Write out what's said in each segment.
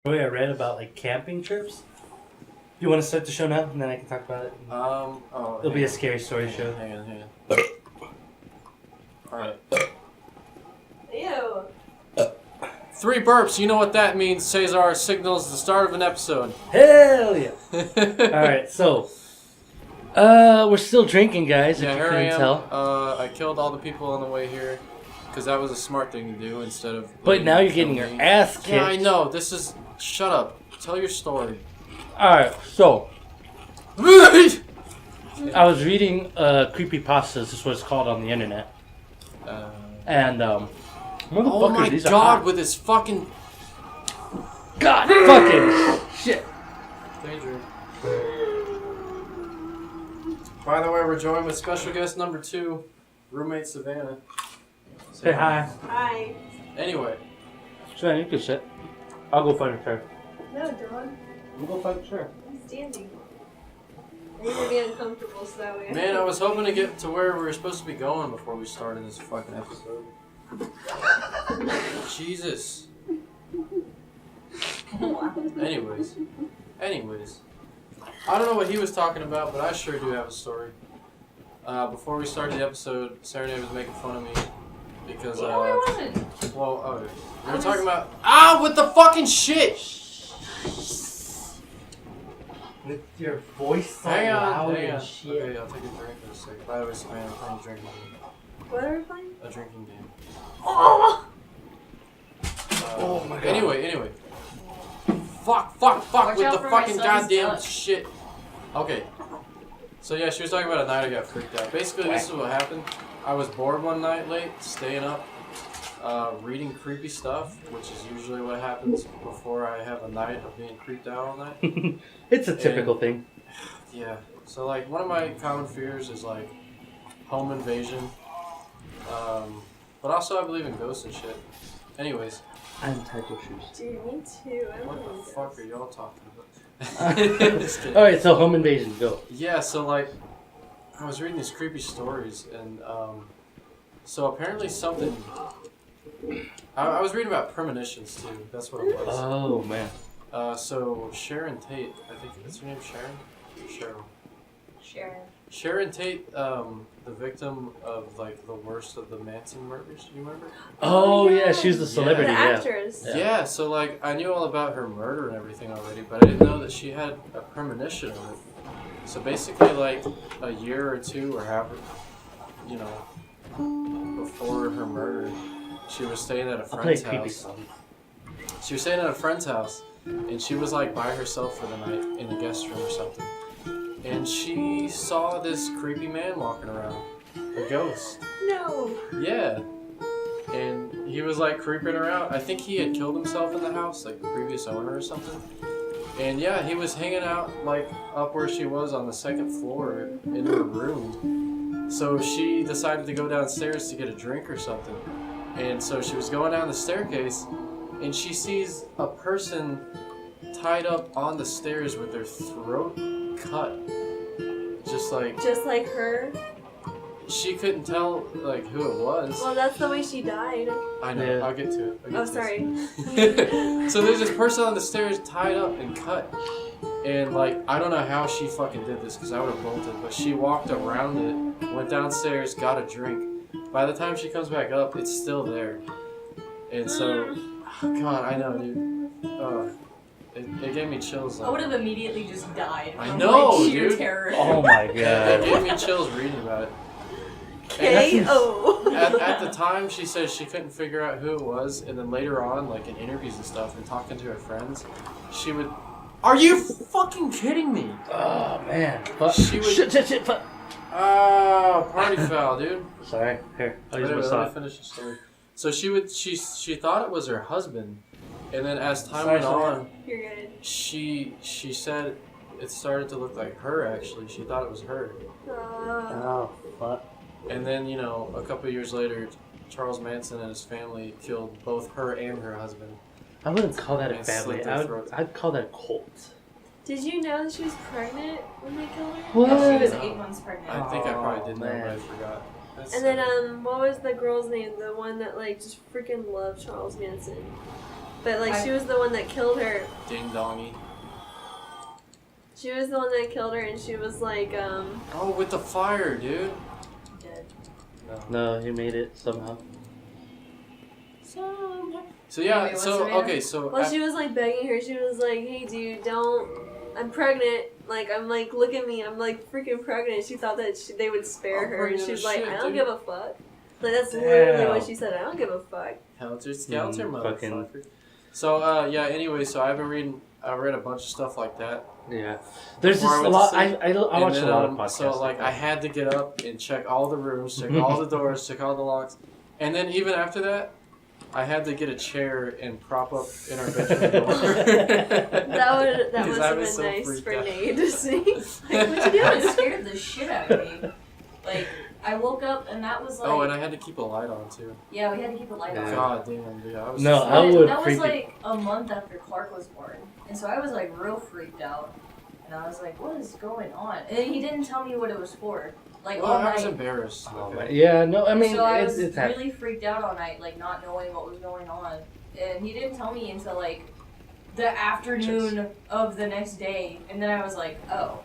story I read about like camping trips. You want to start the show now, and then I can talk about it. It'll be a scary story show. Hang on. All right. Ew. 3 burps. You know what that means. Cesar signals the start of an episode. Hell yeah! All right, so we're still drinking, guys. Yeah, if you here I couldn't am. tell. I killed all the people on the way here because that was a smart thing to do instead of. But now you're getting your ass kicked. Yeah, I know. This is. Shut up. Tell your story. All right, so I was reading creepypastas. Is what it's called on the internet. And oh my these god, with his fucking. God fucking shit. Danger. By the way, we're joined with special guest number 2, roommate Savannah. Say hi. Hi. Anyway. Savannah, you can sit. I'll go find a chair. No, Dawn. You go find a chair. I'm standing. You're gonna be uncomfortable, so that way. Man, I was hoping to get to where we were supposed to be going before we started this fucking episode. Jesus. Anyways. I don't know what he was talking about, but I sure do have a story. Before we started the episode, Serenade was making fun of me because, No, I wasn't. well, we were talking about, with the fucking shit! With your voice so Hang loud on. and shit. Okay, I'll take a drink in a second. By the way, Savannah, I'm playing a drinking game. What are we playing? A drinking game. Oh! Oh my god. Anyway. Fuck Watch with out the for my fucking son's goddamn duck. shit. Okay. So yeah, she was talking about a night I got freaked out. Basically, this is what happened. I was bored one night late, staying up, reading creepy stuff, which is usually what happens before I have a night of being creeped out all night. It's a typical thing. Yeah. So like, one of my common fears is like home invasion. But also I believe in ghosts and shit. Anyways. I'm tied to shoes. Dude, me too. I What don't the know. fuck are y'all talking about? Just kidding. Alright, so home invasion, go. Yeah, so like, I was reading these creepy stories, and so apparently something. I was reading about premonitions too. That's what it was. Oh man. So Sharon Tate, I think that's her name, Sharon. Sharon. Sharon Tate, the victim of like the worst of the Manson murders. Do you remember? Oh yeah. yeah, she's the celebrity. The Yeah. actress. Yeah. Yeah. So like, I knew all about her murder and everything already, but I didn't know that she had a premonition of it. So basically, like a year or two, or however, before her murder, she was staying at a I'll play friend's creepy house. song. She was staying at a friend's house, and she was like by herself for the night in the guest room or something. And she saw this creepy man walking around, a ghost. No. Yeah. And he was like creeping her out. I think he had killed himself in the house, like the previous owner or something. And yeah, he was hanging out like up where she was on the 2nd floor in her room. So she decided to go downstairs to get a drink or something. And so she was going down the staircase, and she sees a person tied up on the stairs with their throat cut. Just like her. she couldn't tell like who it was. Well, that's the way she died. I know. Yeah. I'll get to it. Oh, sorry. So there's this person on the stairs tied up and cut, and like I don't know how she fucking did this because I would have bolted, but she walked around it, went downstairs, got a drink. By the time she comes back up, it's still there, and so, God, I know, dude. It gave me chills. I would have immediately just died. I from, know, like, sheer dude. terror. Oh my It god. gave me chills reading about it. K.O. At the time, she said she couldn't figure out who it was, and then later on, like in interviews and stuff, and talking to her friends, she would. Are you fucking kidding me? Oh man. Fuck. She would- Shit, fuck. Oh, party foul, dude. Sorry. Here, I'll use Anyway, my let me sock. finish the story. So she thought it was her husband, and then as time Sorry, went sorry. on, You're good. she said it started to look like her. Actually, she thought it was her. Oh fuck. And then a couple of years later, Charles Manson and his family killed both her and her husband. I wouldn't call that a And family. slit their throats. I'd call that a cult. Did you know that she was pregnant when they killed her? What? Yeah, she was 8 months pregnant. I think I probably did Oh, know, but I man. forgot. That's And then what was the girl's name? The one that like just freaking loved Charles Manson. But like she was the one that killed her. Ding dongy. She was the one that killed her, and she was like, Oh, with the fire, dude. Dead. No, he made it somehow. So yeah, Anyway, so what's the okay, so Well, she was like begging her. She was like, "Hey, dude, don't. I'm pregnant. Like, I'm like, look at me. I'm like freaking pregnant." She thought that they would spare her, and she was like, shit, "I don't dude. give a fuck." Like that's literally what Damn. she said. I don't give a fuck. Helter Skelter, fucking- motherfucker. So yeah. Anyway, so I've been reading. I read a bunch of stuff like that. Yeah. There's Before just I a went lot. to I sleep. watch And a lot of then, podcasts. So like I had to get up and check all the rooms, check all the doors, check all the locks, and then even after that, I had to get a chair and prop up in our bedroom door. That Because must I have was been so nice freaked for out. Nate to see. Like, what you doing? It scared the shit out of me. Like, I woke up and that was like. Oh, and I had to keep a light on too. Yeah, we had to keep the light on. Yeah. God damn, dude, I was. No, so- I would That was creepy. like a month after Clark was born. And so I was like real freaked out. And I was like, what is going on? And he didn't tell me what it was for. Like Well, all I was night. embarrassed. Oh, Okay. man. Yeah, no, I mean, So I it's was happening. really freaked out all night, like not knowing what was going on. And he didn't tell me until like the afternoon of the next day. And then I was like, oh,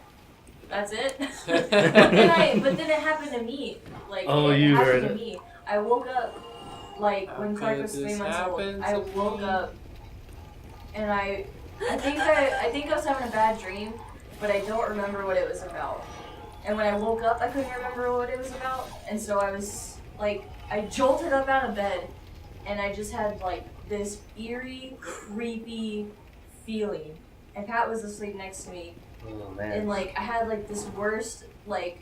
that's it? but then it happened to me. Like, Oh, it you happened heard to it. me. I woke up, like, How when Clark could was 3 this months old. happen I to woke me? up, and I think I was having a bad dream, but I don't remember what it was about. And when I woke up, I couldn't remember what it was about, and so I was like, I jolted up out of bed, and I just had like this eerie, creepy feeling. And Pat was asleep next to me, Oh, and man. like I had like this worst like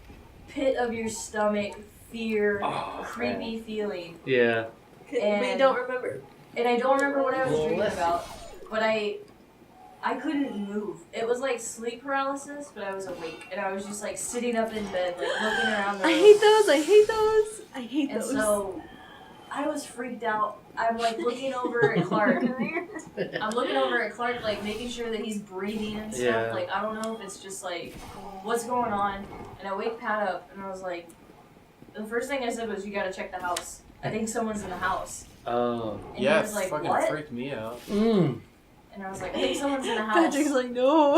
pit of your stomach fear, Oh, creepy feeling. Yeah. But you And- don't remember. And I don't remember what I was Well, dreaming let's- about, but I couldn't move. It was like sleep paralysis, but I was awake, and I was just like sitting up in bed, like looking around the I room. hate those. I hate those. I hate And those. so I was freaked out. I'm like looking over at Clark. I'm looking over at Clark, like making sure that he's breathing and stuff. Yeah. Like I don't know if it's just like what's going on. And I wake Pat up, and I was like, the first thing I said was, "You gotta check the house. I think someone's in the house." Oh. And he Yeah, was like, fucking "What?" freaked me out. And I was like, "I think someone's in the house." Patrick's like, no.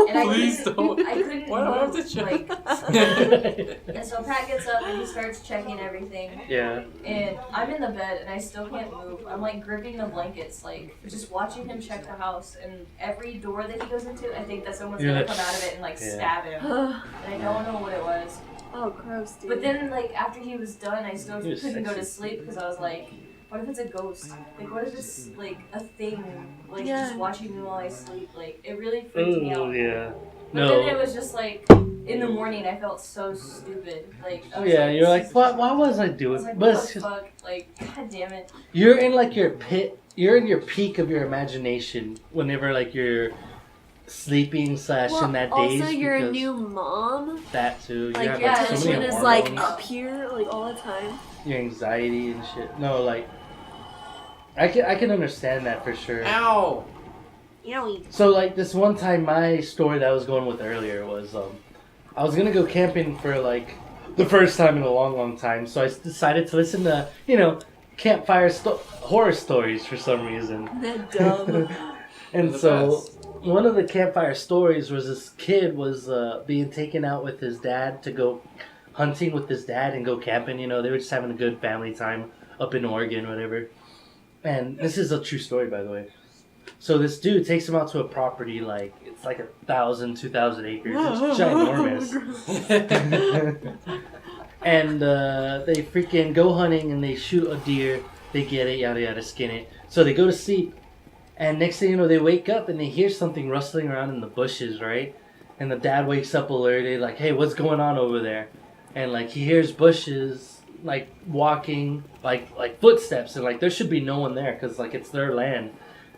And I Please couldn't, don't. I couldn't Why do I have move, to check? like, and so Pat gets up and he starts checking everything. Yeah. And I'm in the bed and I still can't move. I'm like gripping the blankets, like just watching him check the house. And every door that he goes into, I think that someone's You're gonna like, come out of it and like yeah. stab him. And I don't know what it was. Oh, gross, dude. But then, like after he was done, I still He was couldn't go to sexy. sleep because I was like, what if it's a ghost? Like what if it's like a thing, like Yeah. just watching me while I sleep? Like it really freaked me Oh, out. yeah. But then it No. was just like in the morning, I felt so stupid. Like I was Yeah, like, you're like, this what? is- Why was I I doing? was like, But what it's the just, fuck? Like, god damn it. you're in like your pit. You're in your peak of your imagination whenever like you're sleeping slash well, in that also, daze. you're a because new mom. that too. Like, you have your yeah, like so attention many is, hormones, like, up here, like, all the time. your anxiety and shit. No, like I can understand that for sure. Ow! Yowie. So like this one time, my story that I was going with earlier was I was gonna go camping for like the first time in a long time. So I decided to listen to campfire horror stories for some reason. Dumb. And They're the so best. one of the campfire stories was this kid was being taken out with his dad to go hunting with his dad and go camping. You know, they were just having a good family time up in Oregon, whatever. And this is a true story, by the way. So this dude takes him out to a property like it's like 1,000, 2,000 acres. It's ginormous. And they freaking go hunting and they shoot a deer. They get it, yada yada, skin it. So they go to sleep. And next thing you know, they wake up and they hear something rustling around in the bushes, right? And the dad wakes up alerted, like, hey, what's going on over there? And like he hears bushes like walking, like footsteps, and like there should be no one there because like it's their land.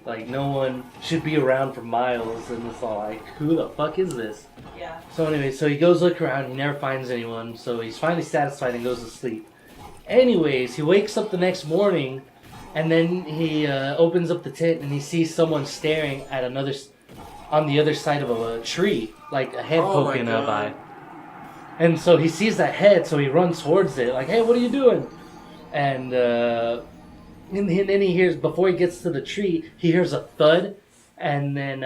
Like no one should be around for miles, and it's all like, who the fuck is this? Yeah. So anyway, so he goes look around, he never finds anyone, so he's finally satisfied and goes to sleep. Anyways, he wakes up the next morning, and then he opens up the tent and he sees someone staring at on the other side of a tree, like a head Oh my poking up God. by. And so he sees that head, so he runs towards it, like, hey, what are you doing? And And then he hears, before he gets to the tree, he hears a thud, and then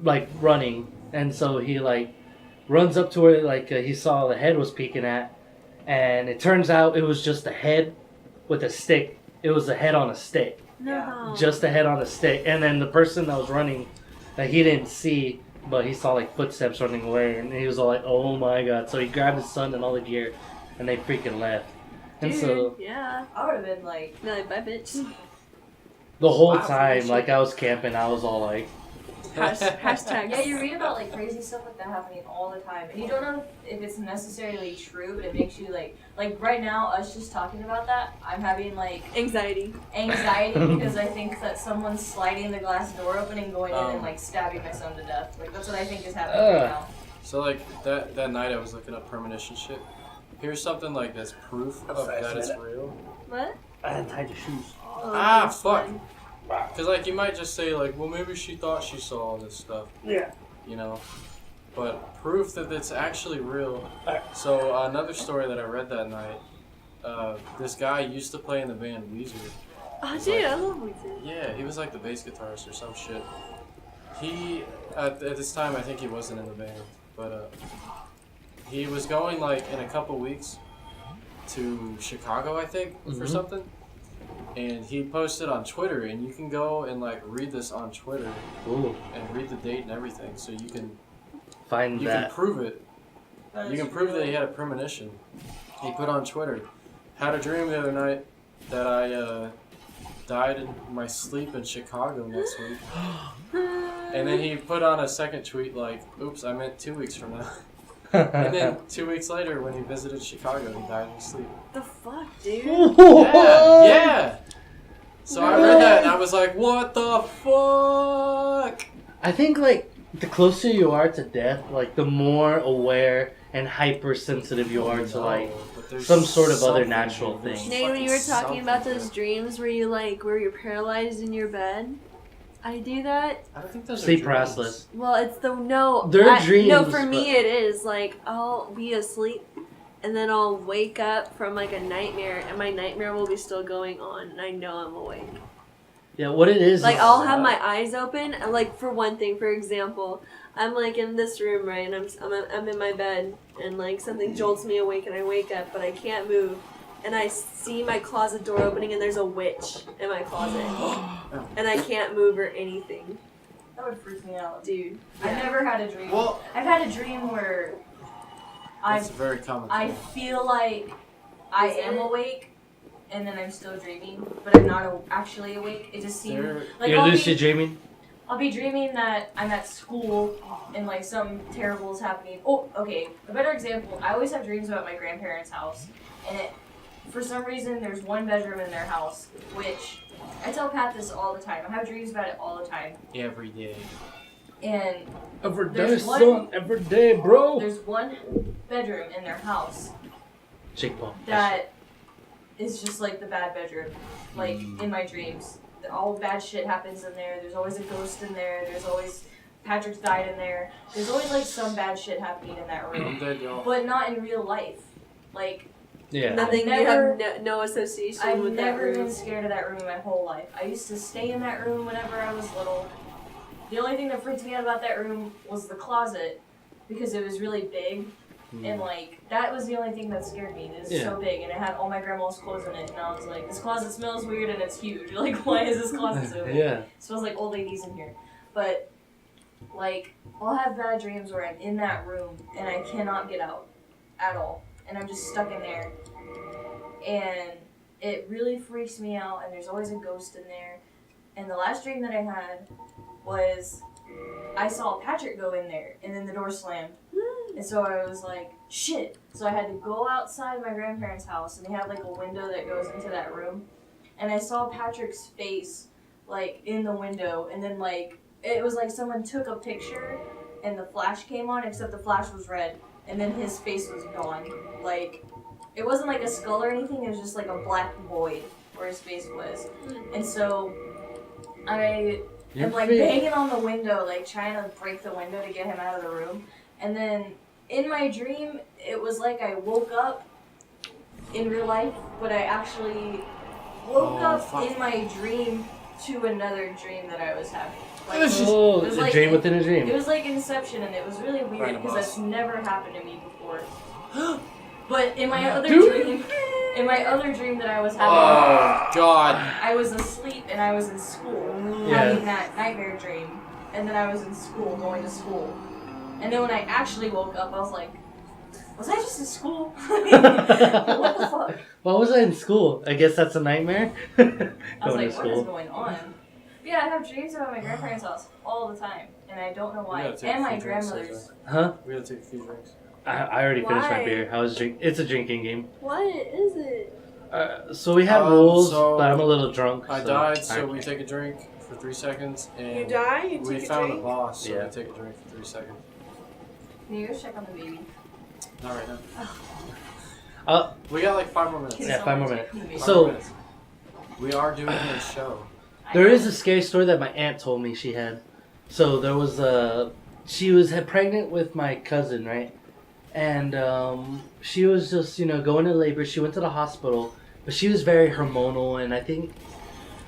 like running, and so he like runs up to where like he saw the head was peeking at, and it turns out it was just a head with a stick. It was a head on a stick, No. just a head on a stick, and then the person that was running, that he didn't see, but he saw like footsteps running away, and he was all like, "Oh my god!" So he grabbed his son and all the gear, and they freaking left. And Dude, so yeah. I would have been like, Be like, bye, bitch. the whole Wow, time, shit. like I was camping, I was all like, Hashtag. yeah, you read about like crazy stuff like that happening all the time, and you don't know if it's necessarily true, but it makes you like right now, us just talking about that, I'm having like Anxiety. anxiety because I think that someone's sliding the glass door open and going in and Oh. like stabbing my son to death. Like that's what I think is happening right now. So like that night I was looking up premonition shit. Here's something like that's proof of that it's real. What? I had tied your shoes. Oh, Ah, that's fuck. fun. Cause like you might just say like, well maybe she thought she saw all this stuff. Yeah. You know, but proof that it's actually real. So another story that I read that night. This guy used to play in the band Weezer. Oh, dude, I love Weezer. Yeah, he was like the bass guitarist or some shit. He at this time I think he wasn't in the band, but he was going like in a couple weeks to Chicago, I think, for Mhm. something. And he posted on Twitter, and you can go and like read this on Twitter Ooh, and read the date and everything, so you can find can that. prove it. You can prove that he had a premonition. He put on Twitter, had a dream the other night that I died in my sleep in Chicago next week. And then he put on a second tweet like, oops, I meant 2 weeks from now. And then 2 weeks later, when he visited Chicago, he died in his sleep. The fuck, dude? Yeah! So I read that and I was like, what the fuck? I think like the closer you are to death, like the more aware and hypersensitive you are to like But there's some sort of other something, natural dude. There's thing. Nate, when fucking you were talking about something, those dude. dreams where you're paralyzed in your bed, I do that. I don't think those sleep are dreams. paralysis. Well, it's the no. They're No, dreams, for me but- it is like I'll be asleep, and then I'll wake up from like a nightmare, and my nightmare will be still going on, and I know I'm awake. Yeah, what it is. Like is- I'll have my eyes open, and like for one thing, for example, I'm like in this room, right, and I'm in my bed, and like something jolts me awake, and I wake up, but I can't move, and I see my closet door opening, and there's a witch in my closet, and I can't move or anything, That would freak me out. dude. I've never had a dream. Well, I've had a dream where that's a very common I thing. feel like I Is am it? awake, and then I'm still dreaming, but I'm not actually awake. It just seems There- like You're lucid dreaming. I'll be dreaming that I'm at school and like something terrible is happening. Oh, okay. A better example, I always have dreams about my grandparents' house. And for some reason, there's one bedroom in their house, which I tell Pat this all the time. I have dreams about it all the time. every day. And Every day, There's one- son. Every day, bro. there's one bedroom in their house Jake Paul. that is just like the bad bedroom, like in my dreams. All bad shit happens in there. There's always a ghost in there. There's always Patrick's died in there. There's always like some bad shit happening in that room, I'm dead, y'all. but not in real life. Like Yeah. Nothing. never- you have no association I've with that never room. been scared of that room in my whole life. I used to stay in that room whenever I was little. The only thing that freaked me out about that room was the closet because it was really big. And like that was the only thing that scared me. It was Yeah. so big, and it had all my grandma's clothes in it. And I was like, "This closet smells weird, and it's huge. Like, why is this closet so big? Yeah. It smells like old ladies in here." But like, I'll have bad dreams where I'm in that room and I cannot get out at all, and I'm just stuck in there. And it really freaks me out. And there's always a ghost in there. And the last dream that I had was I saw Patrick go in there, and then the door slammed. And so I was like, shit. So I had to go outside my grandparents' house, and they have like a window that goes into that room. And I saw Patrick's face like in the window, and then like it was like someone took a picture and the flash came on, except the flash was red, and then his face was gone. Like it wasn't like a skull or anything, it was just like a black void where his face was. And so I am like banging on the window, like trying to break the window to get him out of the room. And then in my dream, it was like I woke up in real life, but I actually woke up fuck. in my dream to another dream that I was having. Like, Oh, it was a like- dream within a it dream. was like Inception, and it was really weird Random because boss. that's never happened to me before. But in my other Dude. dream, that I was having, Oh God. I was asleep and I was in school Yeah. having that nightmare dream, and then I was in school going to school, and then when I actually woke up, I was like, was I just in school? What the fuck? Why was I in school? I guess that's a nightmare. I was Going like, to what is school. going on? But yeah, I have dreams about my grandparents' house all the time, and I don't know We why. gotta take And a my few drinks, grandmother's. Huh? We gotta take a few drinks. I already finished my Why? beer. I was drink. It's a drinking game. What is it? So we have Um, rules, so but I'm a little drunk. I so died, so I we can't. take a drink for 3 seconds, and You die? You we take a found drink? the boss, so Yeah. we take a drink for 3 seconds. Can you go check on the baby? Not right now. Uh, We got like 5 more minutes. Can Yeah, 5 more someone minutes. check on the baby? So- 5 more minutes. We are doing a show. There is a scary story that my aunt told me she had. So there was she was pregnant with my cousin, right? And she was just going into labor. She went to the hospital, but she was very hormonal, and I think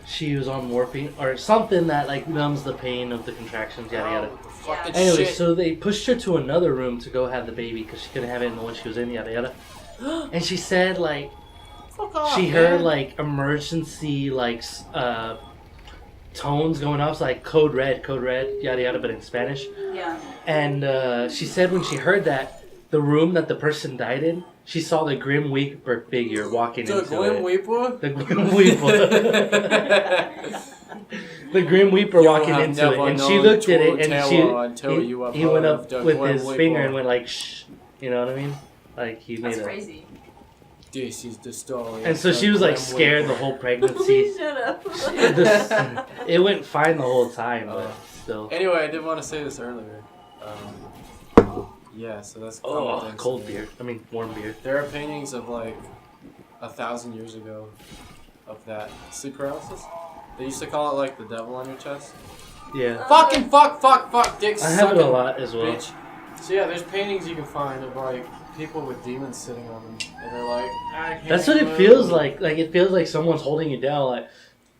she was on morphine or something that like numbs the pain of the contractions, yada yada. Oh, the fucking Anyway, shit. so they pushed her to another room to go have the baby because she couldn't have it in the one she was in, yada yada. And she said like Fuck off, she heard man. like emergency tones going off, so, like code red, yada yada, but in Spanish. Yeah. And she said when she heard that, the room that the person died in, she saw the Grim Reaper figure walking The into Glim it. Weeper? The Grim Reaper. The Grim Reaper You walking have into it, never and she known looked at true it, and terror until you have he went heard up of the with Grim his Reaper. finger and went like shh, you know what I mean? Like he made That's it. crazy. This is the story. And so of she the was like Grim scared the Reaper. whole pregnancy. Shut up. It went fine the whole time, but still. Anyway, I did want to say this earlier. Yeah, so that's Oh, things. cold beer. I mean, warm beer. There are paintings of like 1,000 years ago of that sleep paralysis. They used to call it like the devil on your chest. Yeah. Fucking fuck, dick I have it a sucking lot as well. bitch. So yeah, there's paintings you can find of like people with demons sitting on them, and they're like, I can't That's what it move. feels like. Like it feels like someone's holding you down. Like,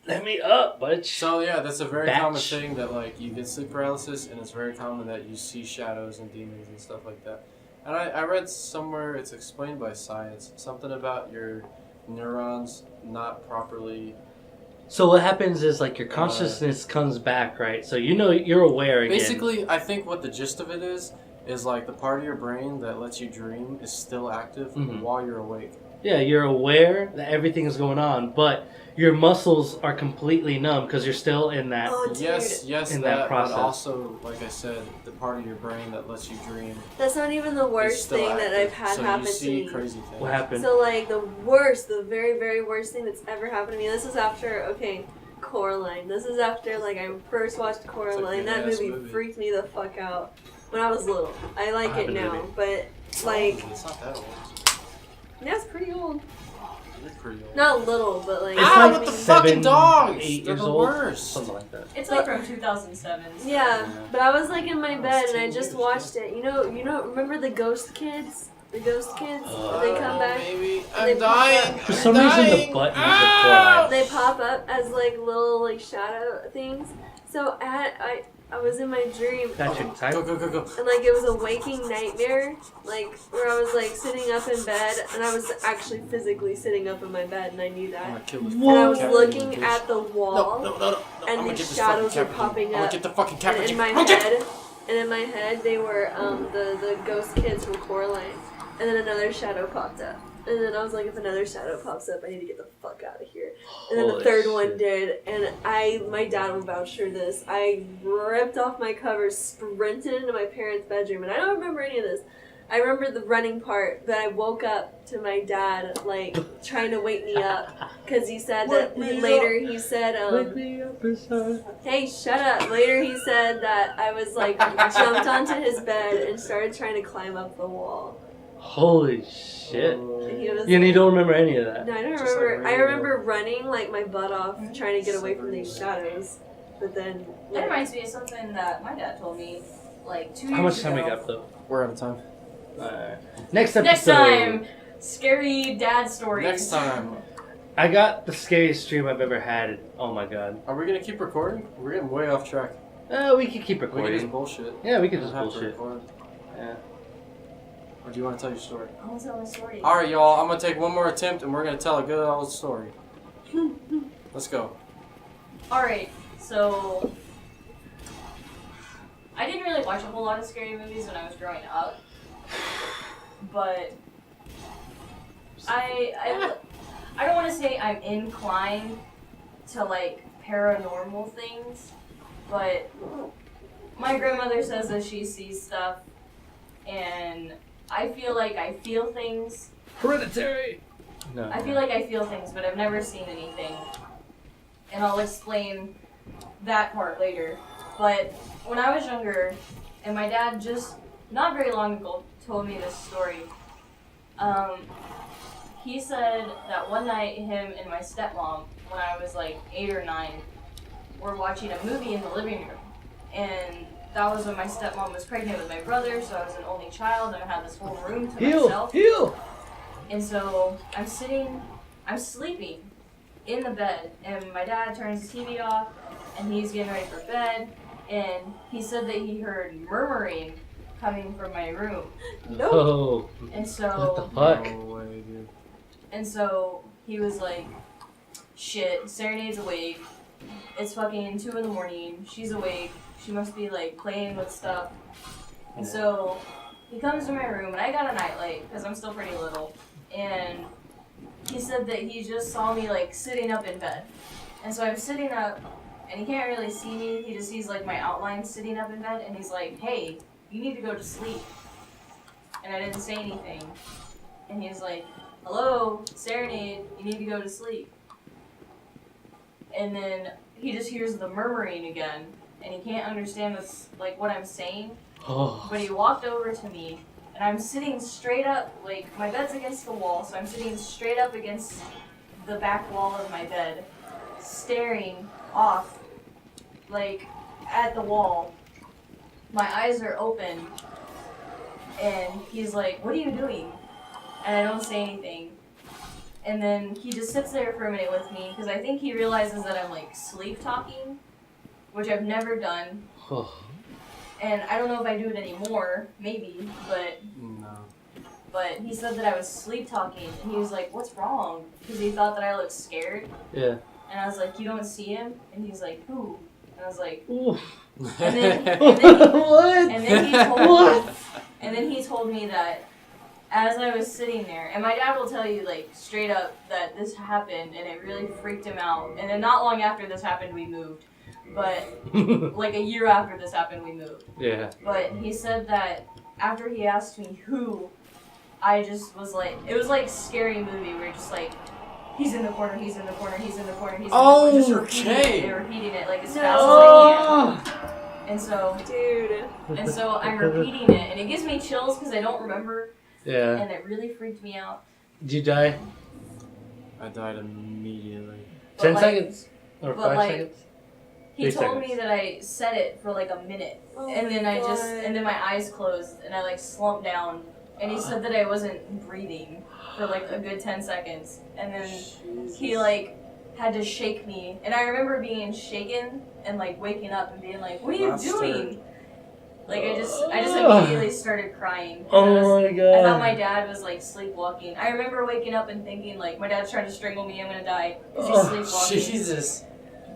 let me up, butch. So yeah, that's a very Batch. common thing that like you get sleep paralysis, and it's very common that you see shadows and demons and stuff like that. And I read somewhere it's explained by science, something about your neurons not properly. So what happens is like your consciousness comes back, right? So you're aware again. Basically, I think what the gist of it is like the part of your brain that lets you dream is still active Mhm. while you're awake. Yeah, you're aware that everything is going on, but your muscles are completely numb because you're still in that. Oh, dude. Yes, In that process. but also, like I said, the part of your brain that lets you dream That's not even the is worst still thing active. that I've had so happen you to see me. crazy things. What happened? So like the very, very worst thing that's ever happened to me. This is after Coraline. This is after like I first watched Coraline. That good-ass movie movie. freaked me the fuck out when I was little. I like I it haven't now, movie. but like It's not that old. yeah, it's pretty old. You're pretty old. Not little, but like It's Ah, like what the 7, fucking dogs! 8 They're years the old. worst. Something like that. It's like from 2007. So. yeah. But I was like in my Oh, bed it's and I 10 just years, watched it. You know, remember the Ghost Kids? The Ghost Kids? Oh, they come back. Baby, They I'm pop dying. up. For some reason, the buttons are Coraline. They pop up as like little like shadow things. So I was in my dream. Patrick, time. Go. And like it was a waking nightmare, like where I was like sitting up in bed, and I was actually physically sitting up in my bed, and I knew I'm that. gonna kill this And I was fucking looking cat, at the No, wall, no. and I'm gonna these get this shadows fucking were cat. popping I'm gonna up. get the fucking cat. And in my head, they were the ghost kids from Coraline, and then another shadow popped up. And then I was like, if another shadow pops up, I need to get the fuck out of here. And then the Holy third shit. one did, and my dad will vouch for this. I ripped off my covers, sprinted into my parents' bedroom, and I don't remember any of this. I remember the running part, but I woke up to my dad, like, trying to wake me up, because he said that Wake me later up. he said, Wake me up inside. hey, shut up. Later he said that I was, like, jumped onto his bed and started trying to climb up the wall. Holy shit. And he was And you don't remember any of that? No, I don't Just like remember. I radio. remember running like my butt off, trying to get away from these shadows. But then, That reminds me of something that my dad told me like 2 years ago. How much time we got though? We're out of time. Next episode. Next time, scary dad stories. Next time. I got the scariest dream I've ever had. Oh my god. Are we gonna keep recording? We're getting way off track. We can keep We can recording. just bullshit. Yeah, we can We just don't have to bullshit. record. Yeah. Or do you want to tell your story? I want to tell my story. Alright, y'all, I'm gonna take one more attempt and we're gonna tell a good old story. Let's go. Alright, so I didn't really watch a whole lot of scary movies when I was growing up, but I don't want to say I'm inclined to like paranormal things, but my grandmother says that she sees stuff, and I feel like I feel things. Hereditary! No. I feel like I feel things, but I've never seen anything. And I'll explain that part later. But when I was younger, and my dad just not very long ago told me this story, he said that one night him and my stepmom, when I was like 8 or 9, were watching a movie in the living room. And that was when my stepmom was pregnant with my brother, so I was an only child and I had this whole room to myself. Heal! And so I'm sleeping in the bed, and my dad turns the TV off, and he's getting ready for bed, and he said that he heard murmuring coming from my room. Nope. Oh. And What so, the fuck? No way, dude. and so he was like, shit, Serenade's awake. It's fucking 2 in the morning. She's awake. She must be like playing with stuff. And so he comes to my room, and I got a nightlight because I'm still pretty little. And he said that he just saw me like sitting up in bed. And so I'm sitting up, and he can't really see me. He just sees like my outline sitting up in bed, and he's like, "Hey, you need to go to sleep." And I didn't say anything. And he's like, "Hello, Serenade, you need to go to sleep." And then he just hears the murmuring again, and he can't understand what's, like what I'm saying. Oh. But he walked over to me, and I'm sitting straight up, like my bed's against the wall, so I'm sitting straight up against the back wall of my bed, staring off, like at the wall. My eyes are open, and he's like, "What are you doing?" And I don't say anything. And then he just sits there for a minute with me, because I think he realizes that I'm like sleep talking, which I've never done. Oh. And I don't know if I do it anymore, maybe, No. but he said that I was sleep talking, and he was like, "What's wrong?" Because he thought that I looked scared. Yeah. And I was like, "You don't see him?" And he's like, "Who?" And I was like, Ooh. and then What? and then he told me that as I was sitting there, and my dad will tell you like straight up that this happened, and it really freaked him out. And then not long after this happened, we moved. But like a year after this happened, we moved. Yeah. But he said that after he asked me who, I just was like, it was like scary movie where just like, he's in the corner, he's in the corner, he's in the corner, he's in the corner. Just repeating it like as fast as I can. And so, Dude. I'm repeating it, and it gives me chills because I don't remember, Yeah. and it really freaked me out. Did you die? I died immediately. 10 like- seconds? Or but 5 like- seconds? He 3 told seconds. me that I said it for like a minute, Oh and then my and then my eyes closed, and I like slumped down, and he said that I wasn't breathing for like a good 10 seconds, and then he like had to shake me, and I remember being shaken and like waking up and being like, "What are you doing?" Like I just immediately started crying. Oh my god. I thought my dad was like sleepwalking. I remember waking up and thinking like, my dad's trying to strangle me, I'm gonna die because he's sleepwalking. Jesus.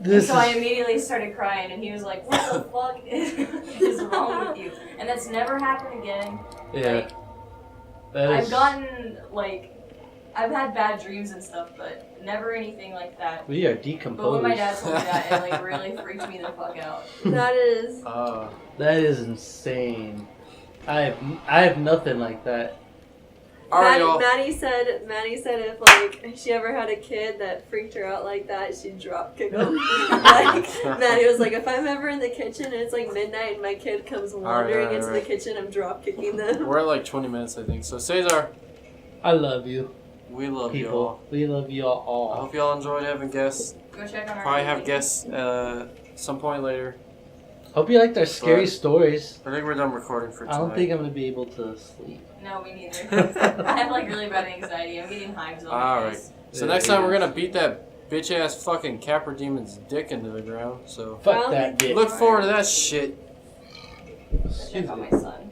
This So I is... immediately started crying, and he was like, "What the fuck is wrong with you?" And that's never happened again. Yeah. Like, That I've is... gotten like, I've had bad dreams and stuff, but never anything like that. We are But decomposed. when my dad told me that, it like really freaked me the fuck out. That is. That is insane. I have nothing like that. Alright, y'all. Maddie said if like she ever had a kid that freaked her out like that, she'd drop kick him. Like Maddie was like, if I'm ever in the kitchen and it's like midnight and my kid comes wandering into the kitchen, I'm drop kicking them. We're at like 20 minutes, I think. So, Cesar, I love you, we love you people. all. We love you I all. hope y'all enjoyed having guests. Go check on our Probably have movie. guests some point later. Hope you liked our scary stories. I think we're done recording for tonight. I don't think I'm gonna be able to sleep. No, me neither. I have like really bad anxiety. I'm getting hives on All my right. face. So next time we're gonna beat that bitch ass fucking Capra Demon's dick into the ground. So Fuck that bitch. look forward to that shit. Check on my son.